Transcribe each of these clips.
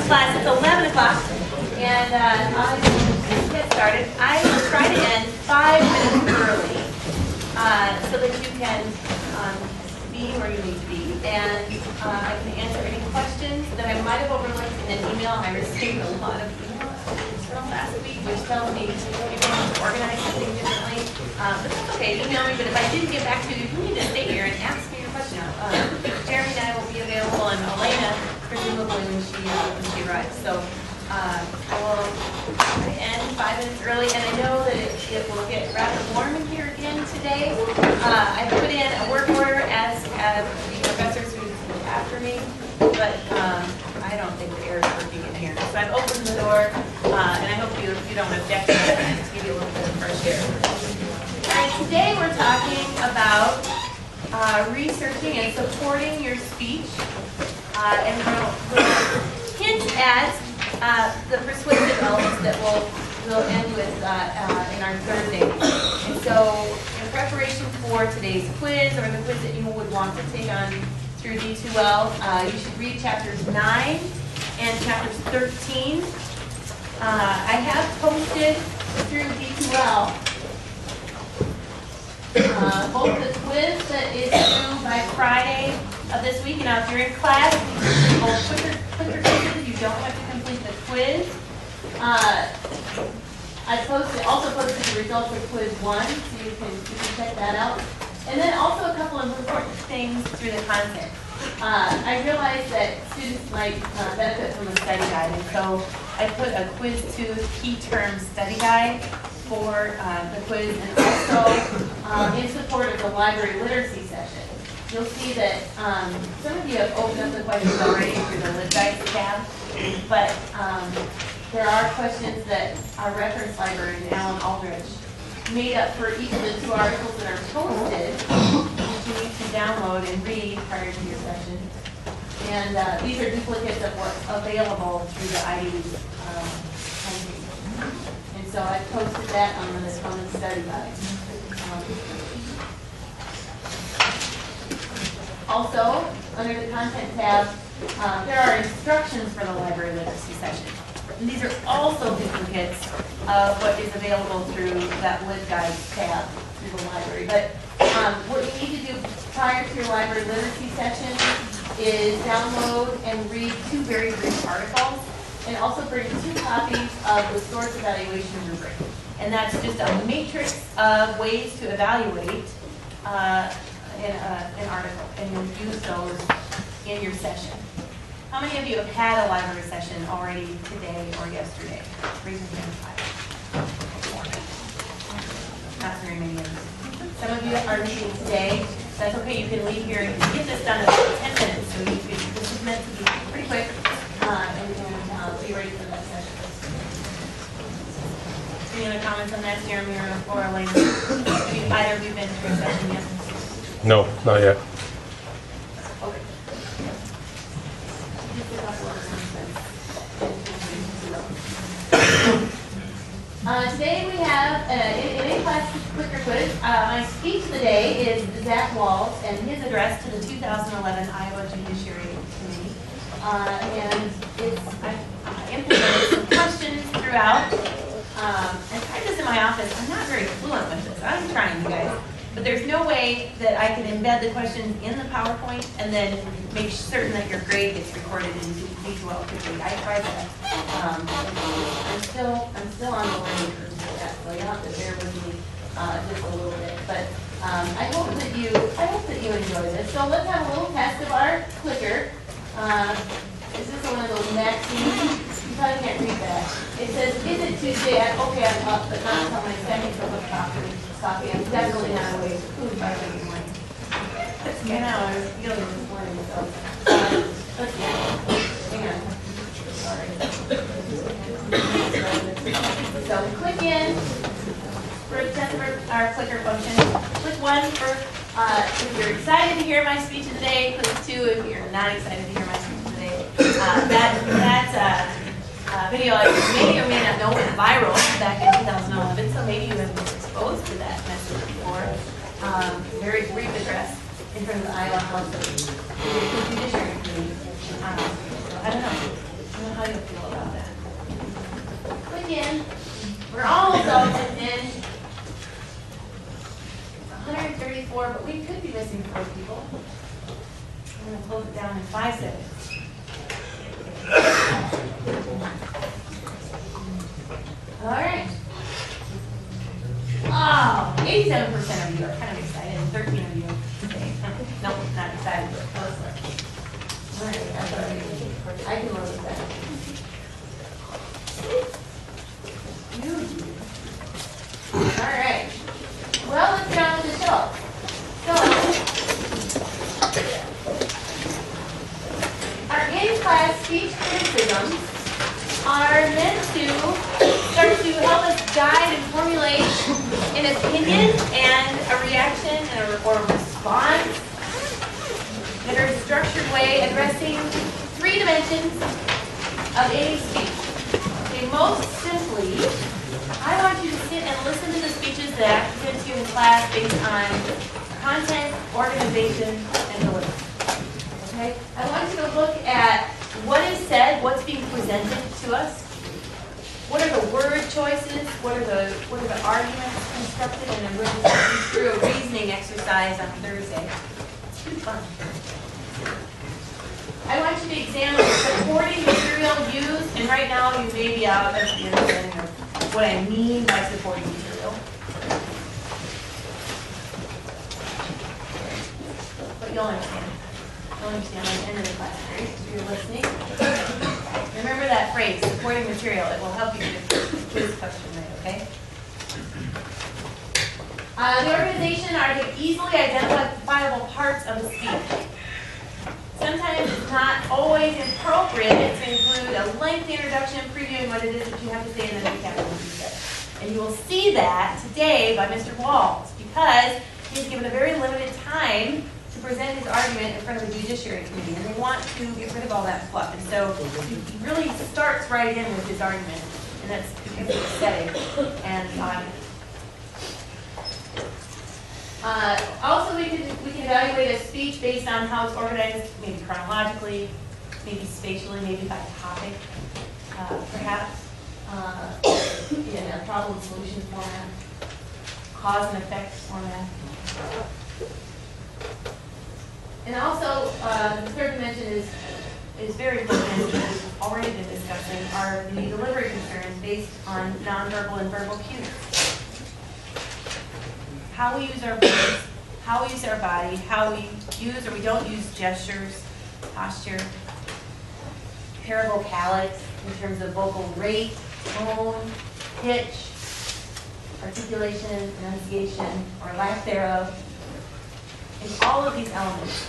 class. It's 11 o'clock, and I'll get started. I will try to end 5 minutes early so that you can be where you need to be, and I can answer any questions that I might have overlooked in an email. I received a lot of emails from last week, which tells me maybe I need to organize something differently. But that's okay. Email me. But if I didn't get back to you, you need to stay here and ask me your question. Jeremy and I will be available, and Elena, presumably when she arrives. So I will try to end 5 minutes early, and I know that it will get rather warm in here again today. I put in a work order as the professors who's after me, but I don't think the air is working in here. So I've opened the door, and I hope you don't object to that, to give you a little bit of fresh air. And today we're talking about researching and supporting your speech, and we'll hint at the persuasive elements that we'll end with in our third day. And so, in preparation for today's quiz, or the quiz that you would want to take on through D2L, you should read chapters 9 and chapters 13. I have posted through D2L both the quiz that is due by Friday of this week. Now, if you're in class, both quicker quizzes, you don't have to complete the quiz. I also posted the results of quiz 1, so you can check that out. And then also a couple of important things through the content. I realized that students might benefit from a study guide, and so I put a quiz 2 key term study guide for the quiz, and also in support of the library literacy session. You'll see that some of you have opened up the questions already through the LibGuides tab, but there are questions that our reference librarian, Alan Aldrich, made up for each of the 2 articles that are posted, which you need to download and read prior to your session. And these are duplicates of what's available through the IDE homepage. And so I posted that on the study guide. Also, under the content tab, there are instructions for the library literacy session. And these are also duplicates of what is available through that LibGuides tab through the library. But what you need to do prior to your library literacy session is download and read 2 very brief articles, and also bring 2 copies of the source evaluation rubric. And that's just a matrix of ways to evaluate an article, and you'll use those in your session. How many of you have had a library session already today or yesterday? Raise your hand high. Not very many of you. Some of you are meeting today. That's okay. You can leave here and get this done in about 10 minutes. So this is meant to be pretty quick, and be ready for that session. Any other comments on that, Jeremy or Elena? Have either of you been to a session yet? No, not yet. Okay. Today we have in a class quicker quiz. My speech of the day is Zach Walls and his address to the 2011 Iowa Judiciary Committee. And I implemented some questions throughout. And tried this in my office. I'm not very fluent with this. I'm trying, you guys. But there's no way that I can embed the questions in the PowerPoint and then make certain that your grade gets recorded in D2L quickly. I tried that. I'm still on the learning curve with that, so you'll have to bear with me just a little bit. But I hope that you enjoy this. So let's have a little test of our clicker. This is one of those Maxine. You probably can't read that. It says, "Is it Tuesday?" Okay, I'm up, but not until my second cup of coffee. I'm definitely not awake for food by the morning. You know, I was feeling this morning, so let's see. Hang on. Sorry. So click in for the test of our clicker function. Click 1 for if you're excited to hear my speech of the day. Click 2 if you're not excited to hear my speech of the day. That video I may or may not know went viral back in 2011, so maybe you have been exposed to that message before. Very brief address in front of the Iowa House of Judiciary Committee. I don't know how you can close it down in 5 seconds. All right. Oh, 87% of you are kind of excited, and 13 of you say, no, not excited, but close. All right, that's all right. I can look at that. All right. Well, let's get on with the show. So, our in-class speech criticisms are meant to start to help us guide and formulate an opinion and a reaction or a response in a structured way addressing 3 dimensions of any speech. Okay, most simply, I want you to sit and listen to the speeches that I present to you in class based on content, organization, and delivery. Okay? I want you to look at what is said, what's being presented to us. What are the word choices? What are the arguments constructed? And then we'll just take you through a reasoning exercise on Thursday. It's too fun. I want you to examine the supporting material used, and right now you may be out of the understanding of what I mean by supporting material. But you'll understand. You'll understand by the end of the class, right? So you're listening. Remember that phrase, supporting material. It will help you get the quiz question right, okay? The organization are the easily identifiable parts of the speech. Sometimes it's not always appropriate to include a lengthy introduction previewing what it is that you have to say and then recap what you said. And you will see that today by Mr. Walls because he's given a very limited time to present his argument in front of the Judiciary Committee, and they want to get rid of all that fluff. And so he really starts right in with his argument, and that's because of the setting and the audience. Also, we can evaluate a speech based on how it's organized, maybe chronologically, maybe spatially, maybe by topic, perhaps in a problem solution format, cause and effect format. And also, the third dimension is very important, as we've already been discussing, are the delivery concerns based on nonverbal and verbal cues. How we use our voice, how we use our body, how we use or we don't use gestures, posture, paravocalics in terms of vocal rate, tone, pitch, articulation, enunciation, or lack thereof, and all of these elements.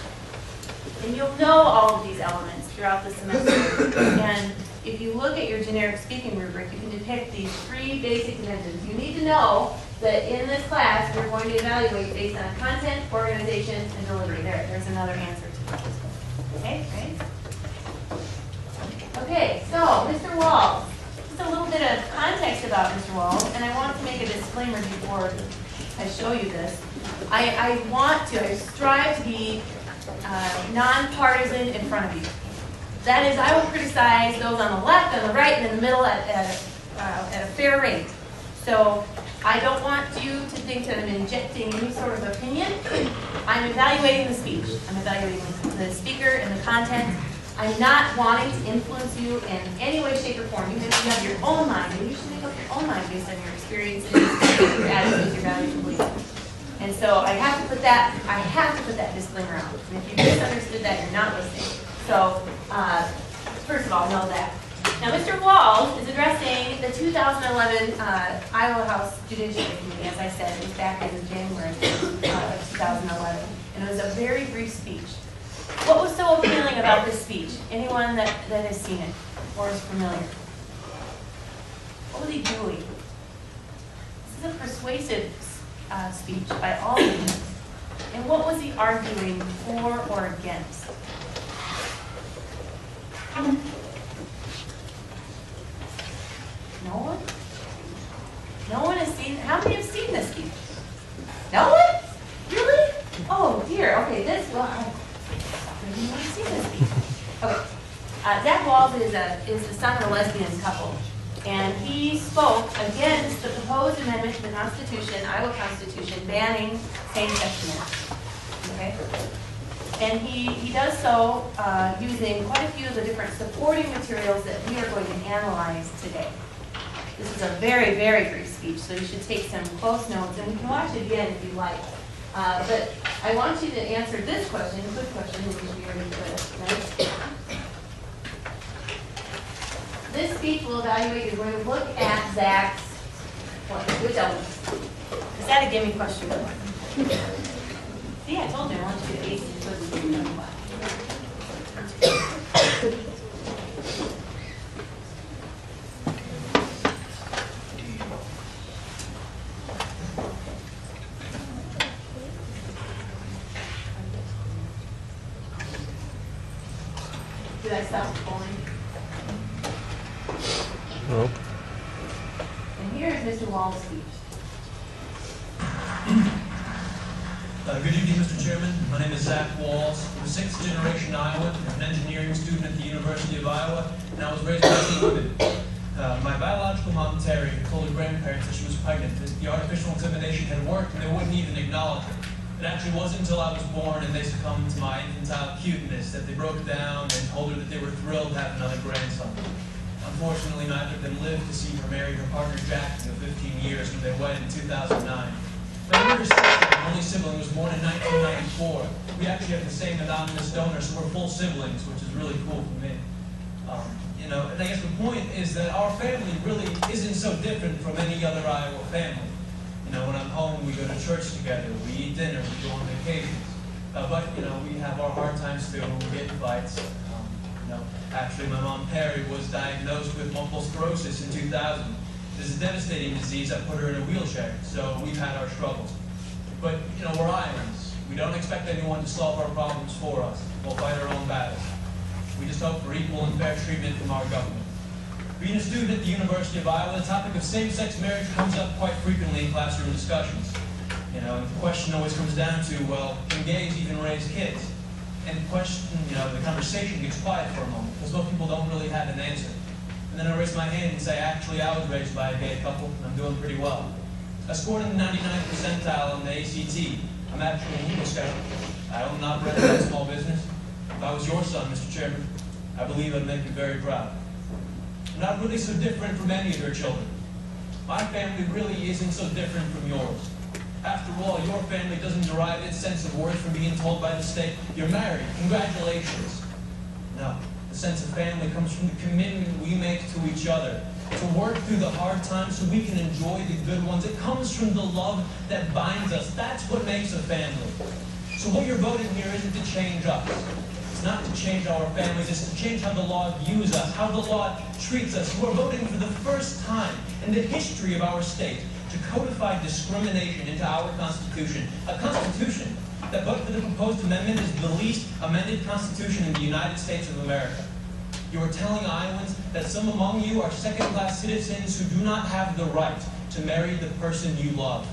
And you'll know all of these elements throughout the semester. And if you look at your generic speaking rubric, you can depict these 3 basic dimensions. You need to know that in this class, we're going to evaluate based on content, organization, and delivery. There's another answer to that. Okay, right? Okay, so Mr. Walls. Just a little bit of context about Mr. Walls, and I want to make a disclaimer before I show you this. I strive to be nonpartisan in front of you. That is, I will criticize those on the left, on the right, and in the middle at a fair rate. So I don't want you to think that I'm injecting any sort of opinion. I'm evaluating the speech. I'm evaluating the speaker and the content. I'm not wanting to influence you in any way, shape, or form. You have your own mind, and you should make up your own mind based on your experiences, your attitudes, your values, and beliefs. And so I have to put that disclaimer out. And if you misunderstood that, you're not listening. So first of all, know that. Now, Mr. Walls is addressing the 2011 Iowa House Judiciary Committee. As I said, it was back in January of 2011. And it was a very brief speech. What was so appealing about this speech? Anyone that has seen it or is familiar? What was he doing? This is a persuasive speech by all means. And what was he arguing for or against? No one? No one has seen, how many have seen this speech? No one? Really? Oh dear, okay, maybe you haven't seen this speech. Okay, Zach Walls is the son of a lesbian couple. And he spoke against the proposed amendment to the Constitution, Iowa Constitution, banning same-sex marriage. Okay? And he does so using quite a few of the different supporting materials that we are going to analyze today. This is a very, very brief speech, so you should take some close notes, and we can watch it again if you like. But I want you to answer this question, a quick question, which we already did, right? This speech will evaluate, you're going to look at Zach's, which element? Is that a gimme question? See, I told you I want you to ace it, so you can know what. Did I stop recording? No. And here is Mr. Wall's speech. Good evening, Mr. Chairman. My name is Zach Walls. I'm a sixth-generation Iowan. I'm an engineering student at the University of Iowa, and I was raised by two women. My biological mom, Terry, told her grandparents that she was pregnant, that the artificial insemination had worked, and they wouldn't even acknowledge it. It actually wasn't until I was born and they succumbed to my infantile cuteness that they broke down and told her that they were thrilled to have another grandson. Unfortunately, neither of them lived to see her marry her partner Jack for 15 years when they wed in 2009. My younger sister, my only sibling, was born in 1994. We actually have the same anonymous donor, so we're full siblings, which is really cool for me. And I guess the point is that our family really isn't so different from any other Iowa family. When I'm home, we go to church together, we eat dinner, we go on vacations. But we have our hard times too, we get in fights. Actually, my mom, Perry, was diagnosed with multiple sclerosis in 2000. This is a devastating disease that put her in a wheelchair, so we've had our struggles. But, we're Iowans. We don't expect anyone to solve our problems for us. We'll fight our own battles. We just hope for equal and fair treatment from our government. Being a student at the University of Iowa, the topic of same-sex marriage comes up quite frequently in classroom discussions. And the question always comes down to, well, can gays even raise kids? And the question, the conversation gets quiet for a moment, because most people don't really have an answer. And then I raise my hand and say, actually, I was raised by a gay couple, and I'm doing pretty well. I scored in the 99th percentile on the ACT. I'm actually an Eagle Scout. I own and operate a small business. If I was your son, Mr. Chairman, I believe I'd make you very proud. I'm not really so different from any of your children. My family really isn't so different from yours. After all, your family doesn't derive its sense of worth from being told by the state, you're married, congratulations. No, the sense of family comes from the commitment we make to each other, to work through the hard times so we can enjoy the good ones. It comes from the love that binds us. That's what makes a family. So what you're voting here isn't to change us. It's not to change our families, it's to change how the law views us, how the law treats us. You are voting for the first time in the history of our state to codify discrimination into our Constitution. A Constitution that, but for the proposed amendment, is the least amended Constitution in the United States of America. You are telling Iowans that some among you are second-class citizens who do not have the right to marry the person you love.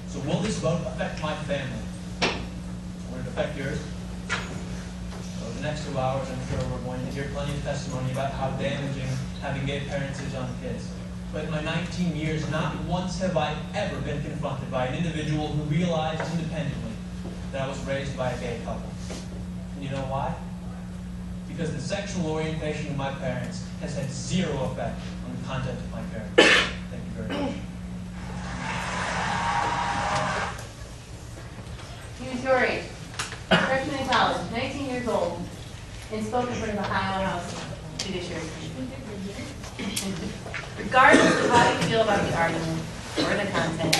So will this vote affect my family? Will it affect yours? Over the next 2 hours, I'm sure we're going to hear plenty of testimony about how damaging having gay parents is on kids. But in my 19 years, not once have I ever been confronted by an individual who realized independently that I was raised by a gay couple. And you know why? Because the sexual orientation of my parents has had zero effect on the content of my parenting. Thank you very much. He was your age, freshman in college, 19 years old, and spoke in front of the Iowa House Judiciary Committee. Regardless of how you feel about the argument or the content,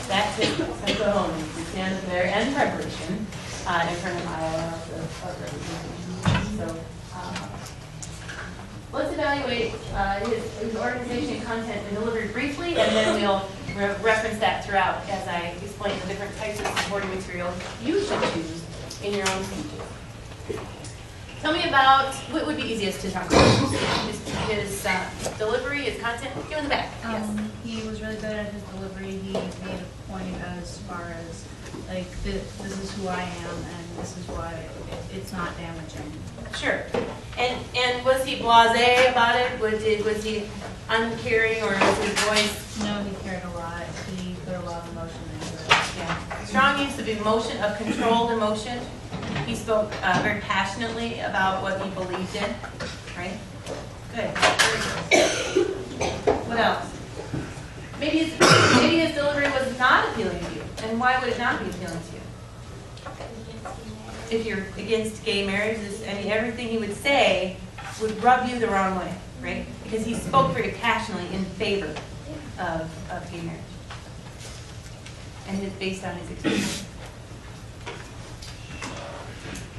that's it. So go home. You stand up there and preparation in front of Iowa House of Representatives. So let's evaluate his organization content and delivery briefly, and then we'll reference that throughout as I explain the different types of supporting material you should choose in your own speeches. Tell me about what would be easiest to talk about. His delivery, his content. Go in the back. Yes. He was really good at his delivery. He made a point as far as like this is who I am and this is why it's not damaging. Sure. And was he blasé about it? Was he uncaring, or was his voice? No, he cared a lot. He put a lot of emotion into it. Yeah. strong use of emotion, of controlled emotion. He spoke very passionately about what he believed in, right? Good. Very good. What else? Maybe his delivery was not appealing to you. And why would it not be appealing to you? If you're against gay marriage, I mean, everything he would say would rub you the wrong way, right? Because he spoke very passionately in favor of gay marriage. And it's based on his experience.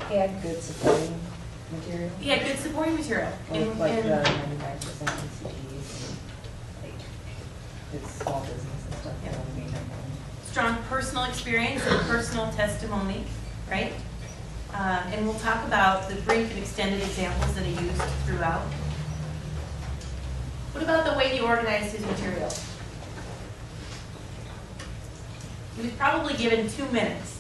He had good supporting material. He had good supporting material. Like the 99% ECGs and like his small business and stuff. Yeah. That made him Strong personal experience and personal testimony, right? And we'll talk about the brief and extended examples that he used throughout. What about the way he organized his material? He was probably given 2 minutes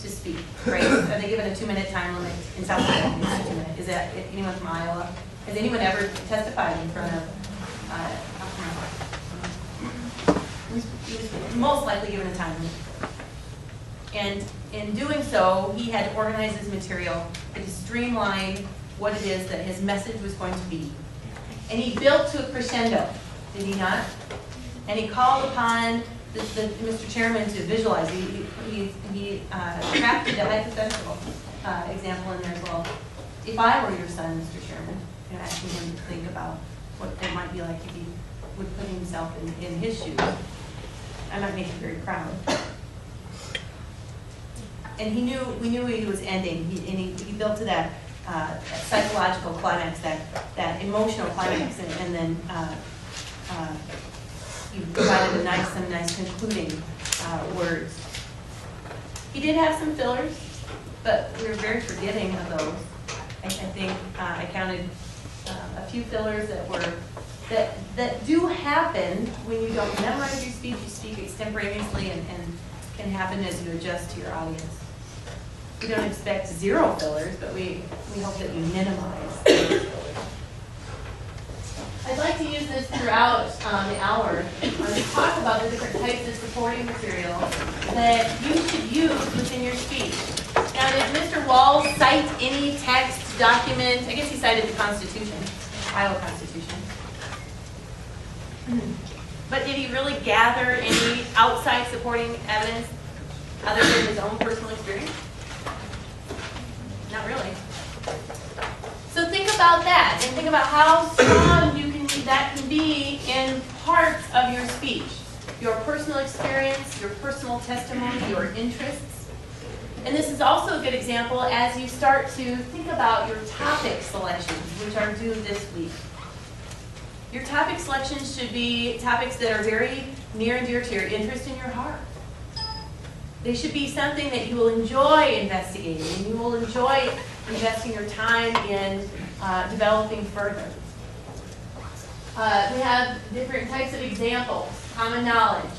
to speak, right? Are they given a 2-minute time limit in South Carolina? It's 2 minutes. Is that anyone from Iowa? Has anyone ever testified in front of? He was most likely given a time limit. And in doing so, he had to organize his material and to streamline what it is that his message was going to be. And he built to a crescendo, did he not? And he called upon Mr. Chairman to visualize. He crafted a hypothetical example in there as well. If I were your son, Mr. Chairman, asking him to think about what it might be like if he would put himself in his shoes, I might make him very proud. And we knew he was ending. He built to that psychological climax, that emotional climax, and then he provided some nice concluding words. He did have some fillers, but we were very forgiving of those. I think I counted a few fillers that do happen when you don't memorize your speech. You speak extemporaneously and can happen as you adjust to your audience. We don't expect 0 fillers, but we hope that you minimize those fillers. I'd like to use this throughout the hour to talk about the different types of supporting material that you should use within your speech. Now, did Mr. Walls cite any text, document? I guess he cited the Constitution, Iowa Constitution. But did he really gather any outside supporting evidence other than his own personal experience? Not really. So think about that, and think about how strong that can be in parts of your speech. Your personal experience, your personal testimony, your interests. And this is also a good example as you start to think about your topic selections, which are due this week. Your topic selections should be topics that are very near and dear to your interest and your heart. They should be something that you will enjoy investigating, and you will enjoy investing your time in developing further. We have different types of examples: common knowledge,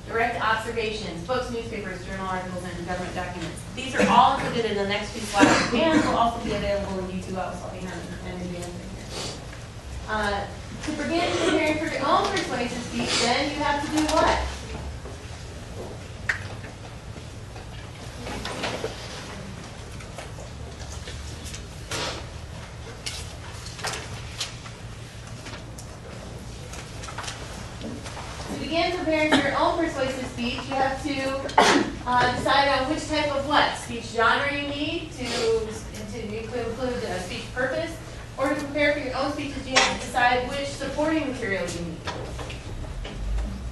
direct observations, books, newspapers, journal articles, and government documents. These are all included in the next few slides, and will also be available in YouTube also and advancing here. To begin preparing for your own persuasive speech, then you have to do what? To begin preparing for your own persuasive speech, you have to decide on which type of what? Speech genre you need to include a speech purpose, or to prepare for your own speeches, you have to decide which supporting material you need.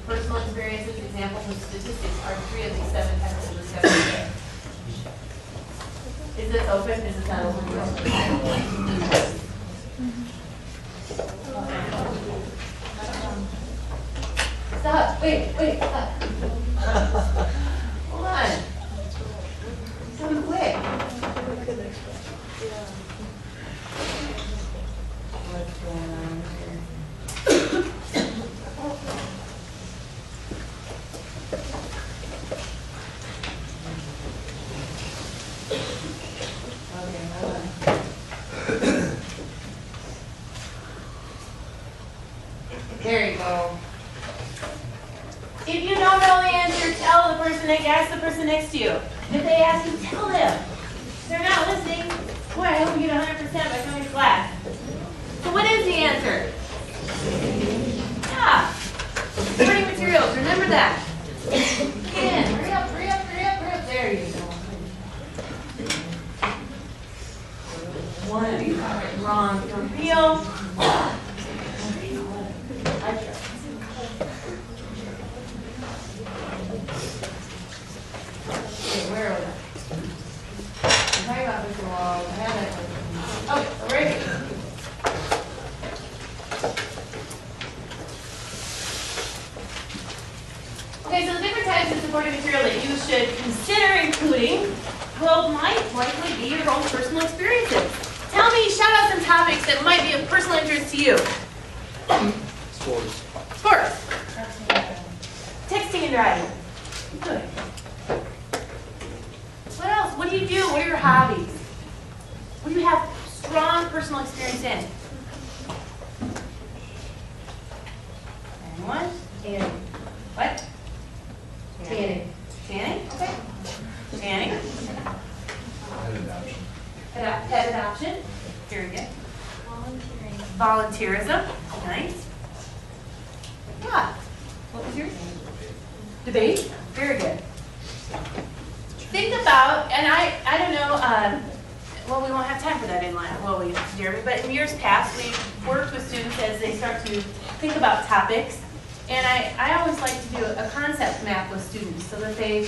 Personal experiences, examples, and statistics are 3 of these 7 types of discussion. Is this open? Is this not open? Stop. Wait, stop. Hold on. So quick. What's going on here? Okay, hold on. There you go. If you don't know the answer, tell the person ask the person next to you. If they ask you, tell them. If they're not listening, boy, I hope you get 100% by coming to class. So what is the answer? Yeah. Supporting materials, remember that. Again, hurry up, hurry up, hurry up, hurry up. There you go. One of you got it wrong for real. Okay, where are we? I'm talking about visual walls. I have it. Okay, so right here. Okay, so the different types of supporting material that you should consider including might likely be your own personal experiences. Tell me, shout out some topics that might be of personal interest to you. Sports. Sports. Texting and driving. Good. What else? What do you do? What are your hobbies? What do you have strong personal experience in? Anyone? Tanning. What? Tanning. Tanning? Okay. Tanning. Pet adoption. Pet adoption. Very good. Volunteerism. Nice. Yeah. What was yours? Debate. Very good. Think about, and I don't know, well, we won't have time for that in line, will we, Jeremy? But in years past, we've worked with students as they start to think about topics. And I always like to do a concept map with students so that they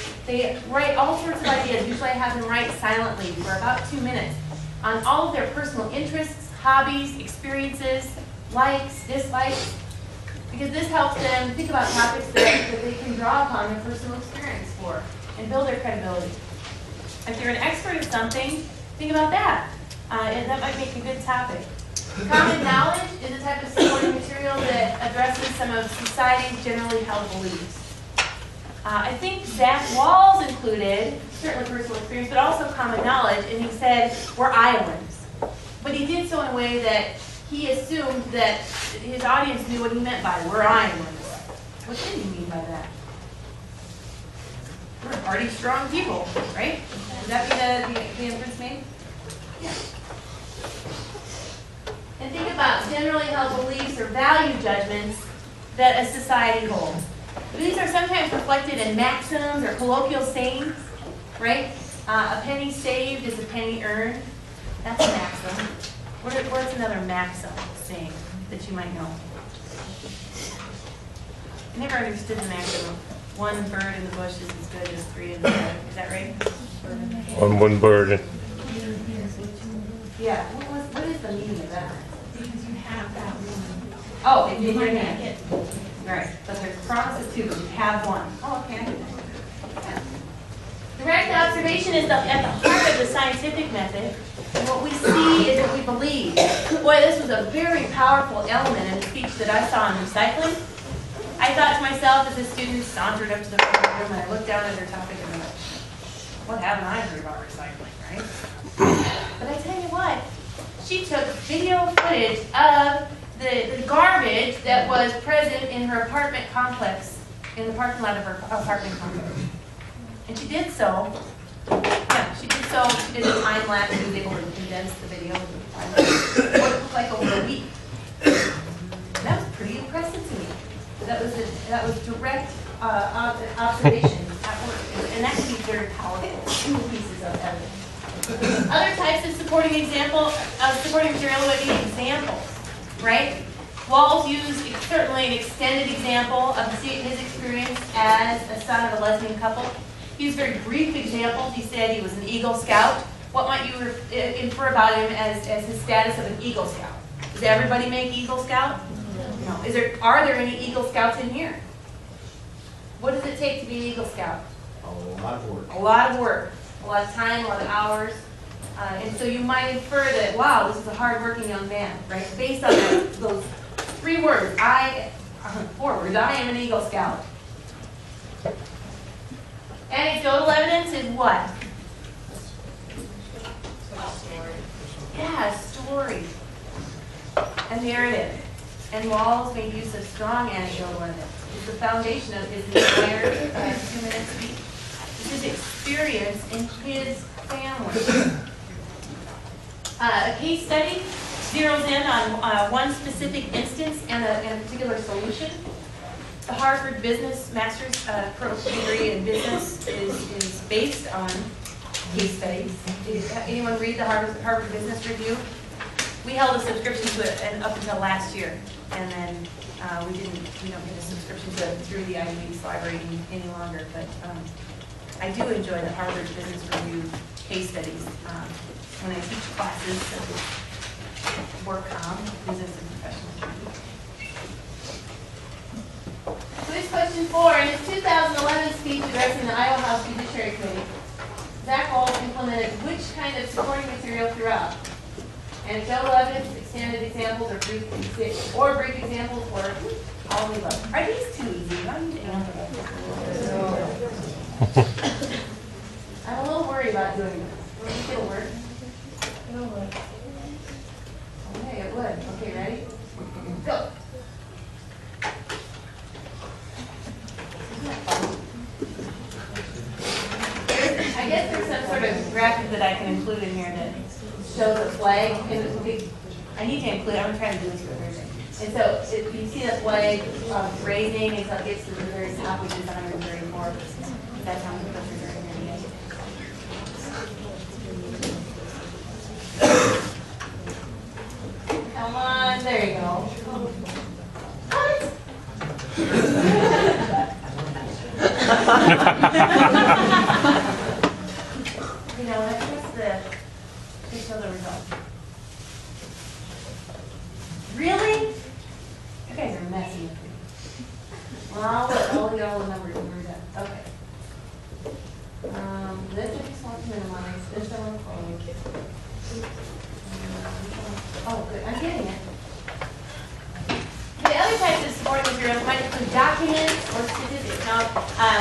write all sorts of ideas. Usually I have them write silently for about 2 minutes on all of their personal interests, hobbies, experiences, likes, dislikes, because this helps them think about topics that they can draw upon their personal experience for and build their credibility. If you're an expert at something, think about that. And that might make a good topic. Common knowledge is a type of supporting material that addresses some of society's generally held beliefs. I think Zach Walls included, certainly personal experience, but also common knowledge, and he said, we're Iowans. But he did so in a way that he assumed that his audience knew what he meant by, we're Iowans. What did he mean by that? We're party strong people, right? Would that be the inference made? Yeah. And think about generally held beliefs or value judgments that a society holds. These are sometimes reflected in maxims or colloquial sayings, right? A penny saved is a penny earned. That's a maxim. Where's another maxim saying that you might know? I never understood the maxim of one bird in the bush is as good as three in the bed. Is that right? On one bird. Yeah. What is the meaning of that? Because you have that one. Oh, in your hand. Right, but there's promises too, but you have one. Oh, okay, I get that. Yeah. Direct observation is at the heart of the scientific method. And what we see is what we believe. Boy, this was a very powerful element in the speech that I saw on recycling. I thought to myself as a student sauntered up to the front of the room and I looked down at her topic and I'm like, what haven't I heard about recycling, right? But I tell you what, she took video footage of the garbage that was present in her apartment complex, in the parking lot of her apartment complex. And she did so, she did a time lapse, she was able to condense the video into the time lapse. What it looked like over a week. That was pretty impressive to me. That was direct observation at work, and that can be very powerful. 2 pieces of evidence. Other types of supporting material would be examples, right? Walls used certainly an extended example of his experience as a son of a lesbian couple. He used very brief examples. He said he was an Eagle Scout. What might you infer about him as his status of an Eagle Scout? Does everybody make Eagle Scout? No. Are there any Eagle Scouts in here? What does it take to be an Eagle Scout? A lot of work. A lot of work, a lot of time, a lot of hours. And so you might infer that, wow, this is a hard-working young man, right? Based on those 3 words, 4 words, I am an Eagle Scout. Anecdotal evidence is what? Yeah, a story. A narrative. And Walls made use of strong anecdotal evidence. It's the foundation of his entire 2-minute speech. This is experience in his family. A case study zeroes in on one specific instance and a particular solution. The Harvard Business Master's degree in business is based on case studies. Did anyone read the Harvard Business Review? We held a subscription to it and up until last year, and then we don't get a subscription to it through the Ivy League library any longer. But I do enjoy the Harvard Business Review case studies when I teach classes such as WorkCom, Business and Professional. Quiz question 4. In his 2011 speech addressing the Iowa House Judiciary Committee, Zach Walls implemented which kind of supporting material throughout? Anecdotal evidence, extended examples, or brief examples, or all of the above. Are these too easy? I need to answer that. I'm a little worried about doing this. Will you think it'll work? It'll work. Okay, it would. Okay, ready? Go. I guess there's some sort of graphic that I can include in here to show the flag. I need to include, I'm trying to do this for Thursday. And so if you see the flag raising until it gets to the very top, which is 134, that's how many pushers are in there yet. Come on, there you go. What? You know, they show the result. Really? You guys are messy. Well, I'll let all the numbers when we're done. Okay. This I just want to minimize. This I want to close. Oh, good. I'm getting it. The other types of supporting materials might include documents or statistics. Now,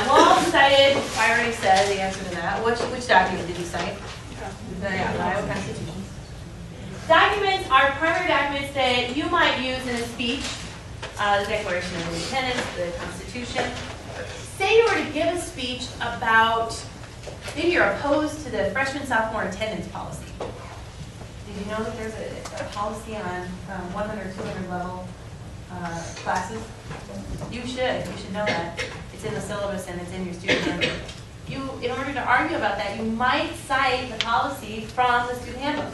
Walls cited, I already said the answer to that. Which document did you cite? The Iowa Constitution. Documents are primary documents that you might use in a speech. The Declaration of Independence, the Constitution. Say you were to give a speech about, maybe you're opposed to the freshman-sophomore attendance policy. Did you know that there's a policy on 100, 200 level classes? You should know that. It's in the syllabus and it's in your student handbook. In order to argue about that, you might cite the policy from the student handbook,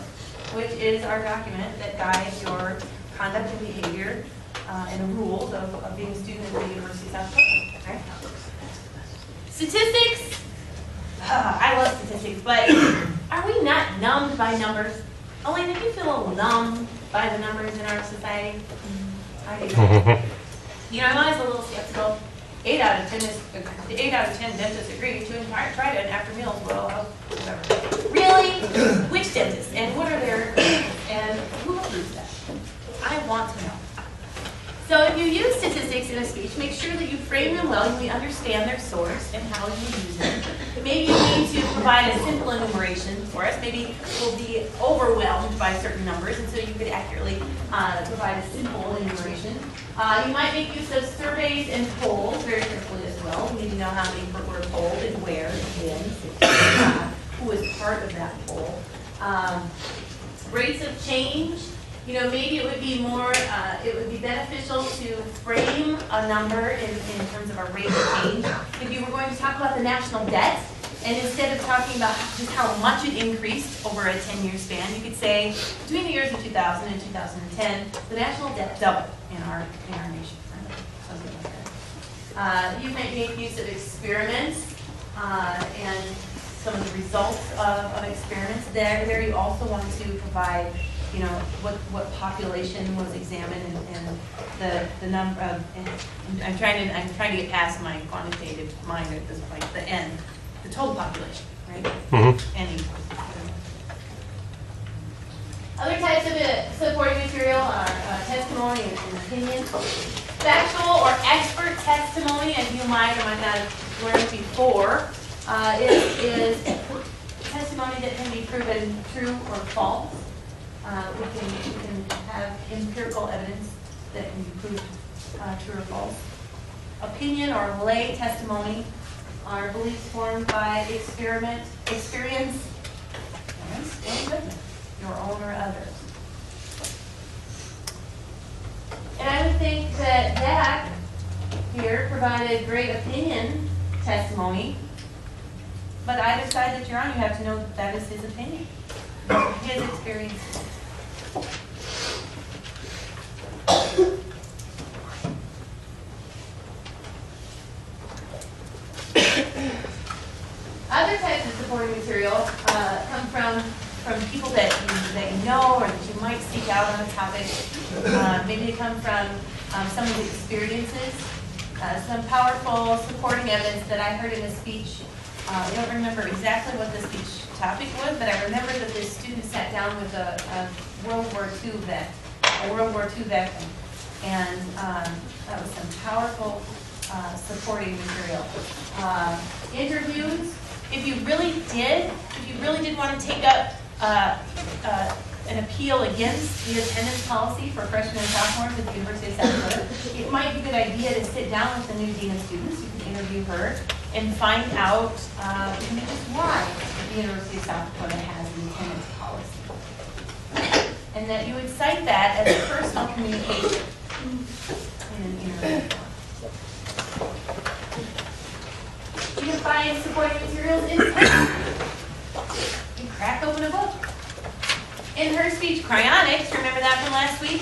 which is our document that guides your conduct and behavior and the rules of being a student at the University of South Dakota. Right? Statistics. I love statistics, but are we not numbed by numbers? Elena, do you feel a little numb by the numbers in our society? I do. You know, I'm always a little skeptical. 8 out of 10 dentists agree to try it after meals. Well, whatever. Really? Which dentist? And what are their and who approves that? I want to know. So if you use statistics in a speech, make sure that you frame them well and you understand their source and how you use them. Maybe you need to provide a simple enumeration for us. Maybe we'll be overwhelmed by certain numbers, and so you could accurately provide a simple enumeration. You might make use of surveys and polls very carefully as well. We need to know how many were polled and where and when, who was part of that poll. Rates of change. You know, maybe it would be more, it would be beneficial to frame a number in terms of a rate of change. If you were going to talk about the national debt, and instead of talking about just how much it increased over a 10-year span, you could say between the years of 2000 and 2010, the national debt doubled in our nation, something like that. You might make use of experiments and some of the results of experiments. There you also want to provide, you know, what population was examined and the number of. And I'm trying to get past my quantitative mind at this point. The N, the total population, right? Mm-hmm. N equals. Other types of supporting material are testimony and opinion. Factual or expert testimony, as you might or might not have learned before, is testimony that can be proven true or false. We can have empirical evidence that can be proved true or false. Opinion or lay testimony are beliefs formed by experience, your own or others. And I would think that Zach here provided great opinion testimony, but either side that you're on, you have to know that that is his opinion, his experience. Other types of supporting material come from people that you know or that you might seek out on a topic. Maybe they come from someone's experiences, some powerful supporting evidence that I heard in a speech. I don't remember exactly what the speech topic was, but I remember that this student sat down with a World War II vet, a World War II veteran, and that was some powerful supporting material. Interviews. If you really did want to take up an appeal against the attendance policy for freshmen and sophomores at the University of South Dakota, it might be a good idea to sit down with the new dean of students. You can interview her and find out just why the University of South Dakota has an attendance policy, and that you would cite that as a personal communication in an interview. You can find supporting materials in text. You crack open a book. In her speech, Cryonics, remember that from last week?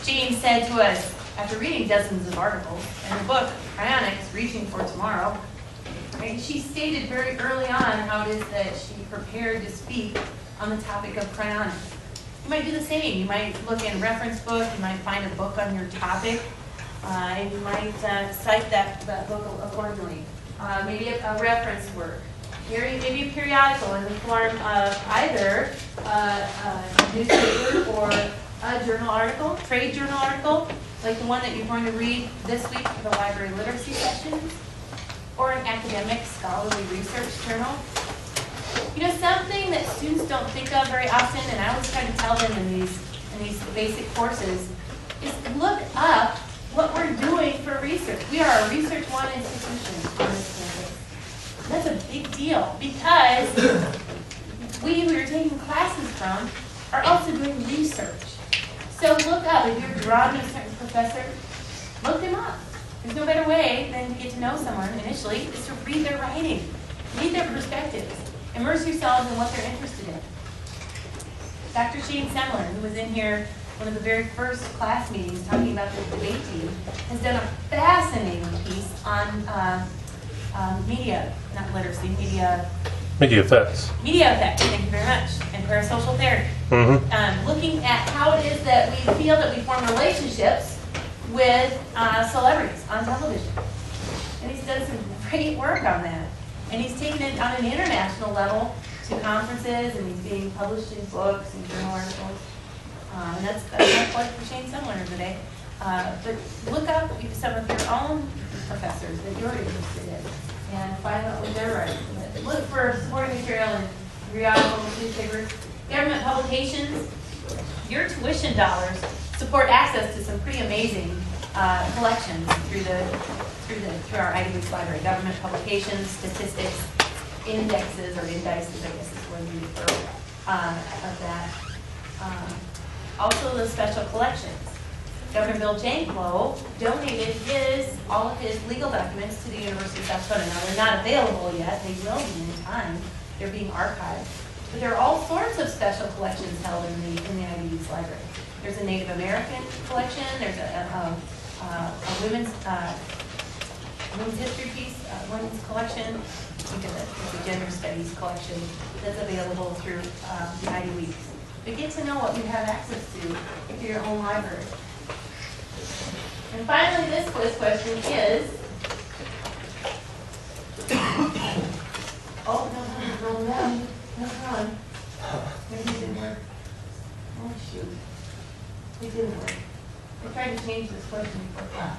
Jane said to us, after reading dozens of articles in the book, Cryonics, Reaching for Tomorrow, right, she stated very early on how it is that she prepared to speak on the topic of cryonics. You might do the same. You might look in a reference book, you might find a book on your topic, and you might cite that book accordingly. Maybe a reference work. Maybe a periodical in the form of either a newspaper or a journal article, trade journal article, like the one that you're going to read this week for the library literacy session, or an academic scholarly research journal. You know, something that students don't think of very often, and I always try to tell them in these basic courses, is look up what we're doing for research. We are a Research One institution on this campus. That's a big deal because we who you're taking classes from are also doing research. So look up, if you're drawn to a certain professor, look them up. There's no better way than to get to know someone initially is to read their writing, read their perspectives, immerse yourselves in what they're interested in. Dr. Shane Semler, who was in here one of the very first class meetings talking about the debate team, has done a fascinating piece on media, not literacy, media effects. Media effects, thank you very much, and parasocial therapy. Looking at how it is that we feel that we form relationships with celebrities on television. And he's done some great work on that. And he's taken it on an international level to conferences, and he's being published in books and journal articles. And that's my plug for Shane Semler today. But look up some of your own professors that you're interested in and find out what they're writing. Look for supporting material in periodicals, newspapers, government publications. Your tuition dollars support access to some pretty amazing collections through our Ivy League library. Government publications, statistics, indexes, or indices, I guess is where you refer of that. Also the special collections. Governor Bill Janklow donated all of his legal documents to the University of South Dakota. Now they're not available yet, they will be in time. They're being archived. But there are all sorts of special collections held in the Ivy League's library. There's a Native American collection, there's a women's history piece, women's collection. Think of it, it's a gender studies collection that's available through the Ivy Leagues. But get to know what you have access to through your own library. And finally, this quiz question is, oh, no, roll down. No, run. Maybe it didn't work. Oh, shoot. It didn't work. I tried to change this question before.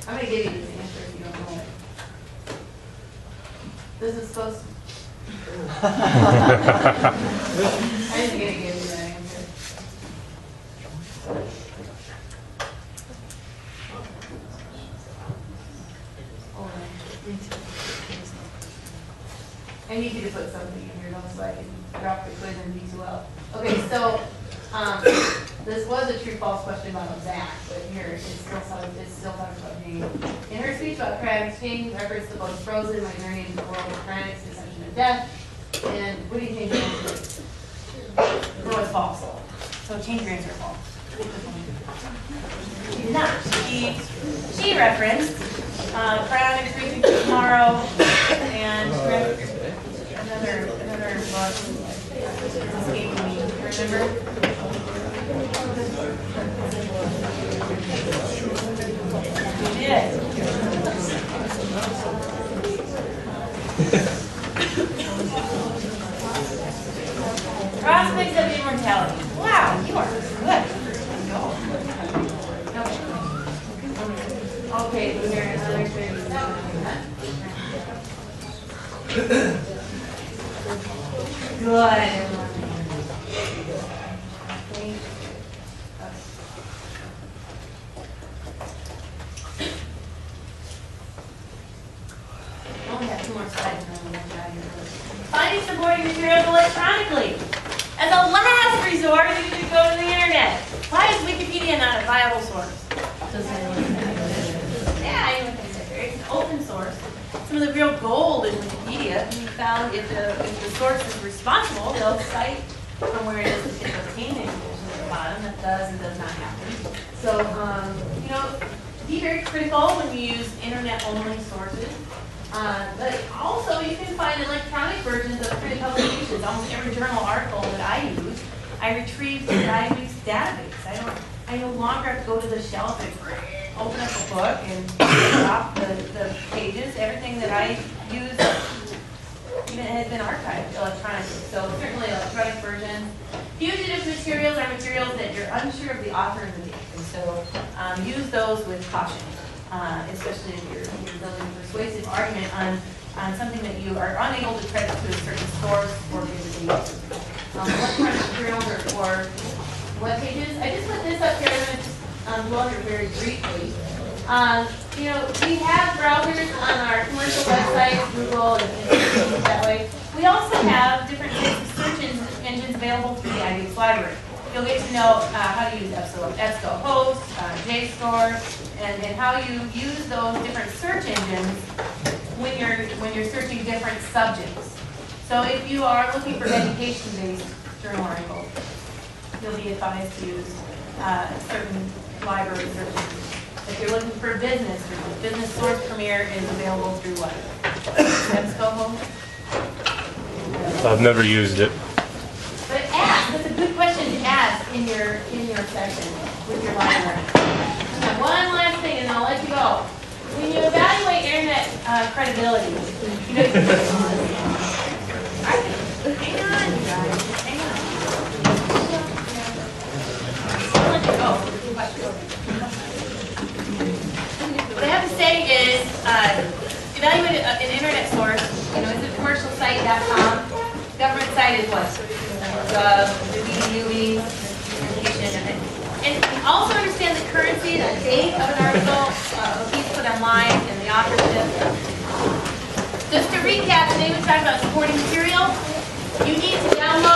I'm going to give you this answer if you don't know it. This is supposed to... I'm just going to give you that answer. So, this was a true-false question about Zach, but here, it's still talking about me. In her speech about credit exchange, reference the book Frozen, My Journey into the World of Credits, Deception and Death. And what do you think the answer is? No, it's false. So change your answer false. She did not. She referenced Cryonics Reaching for Tomorrow and another book. Escaping me. Remember? You did. Prospects of Immortality. Wow, you are good. Okay, so here another 37. Good. I only have 2 more slides and then we'll get out of here. Finding supporting materials electronically. As a last resort, you should go to the internet. Why is Wikipedia not a viable source? Yeah, I would consider it. It's open source. Some of the real gold in Wikipedia can be found if the source is responsible. They'll cite from where it is obtained information at the bottom that does and does not happen. So, you know, be very critical when you use internet-only sources. But also, you can find electronic versions of printed publications. Almost every journal article that I use, I retrieve from Diveweek's database. I no longer have to go to the shelf and open up a book and drop the pages. Everything that I use even has been archived electronically. So certainly electronic versions. Fugitive materials are materials that you're unsure of the author of the date. And so use those with caution. Especially if you're building a persuasive argument on something that you are unable to credit to a certain source or visiting. Electronic materials or web pages. I just put this up here. I'm going to just go under very briefly. You know, we have browsers on our commercial websites, Google, and that way. We also have different types of search engines available through the IDX library. You'll get to know how to use EBSCOhost, JSTOR, and how you use those different search engines when you're searching different subjects. So if you are looking for education-based journal articles, you'll be advised to use certain library search engines. If you're looking for business Source Premier is available through what? EBSCOhost? I've never used it. But ask. That's a good question to ask in your session with your library. Now, one last thing, and I'll let you go. When you evaluate internet credibility, you know, hang on, you guys. Hang on. I'll let you go. What I have to say is, evaluate an internet source. You know, is it commercialsite.com? Government site is what? The BDUE, education. And also understand the currency, the date of an article, a piece put online, and the authorship. Just to recap, today we talked about supporting material. You need to download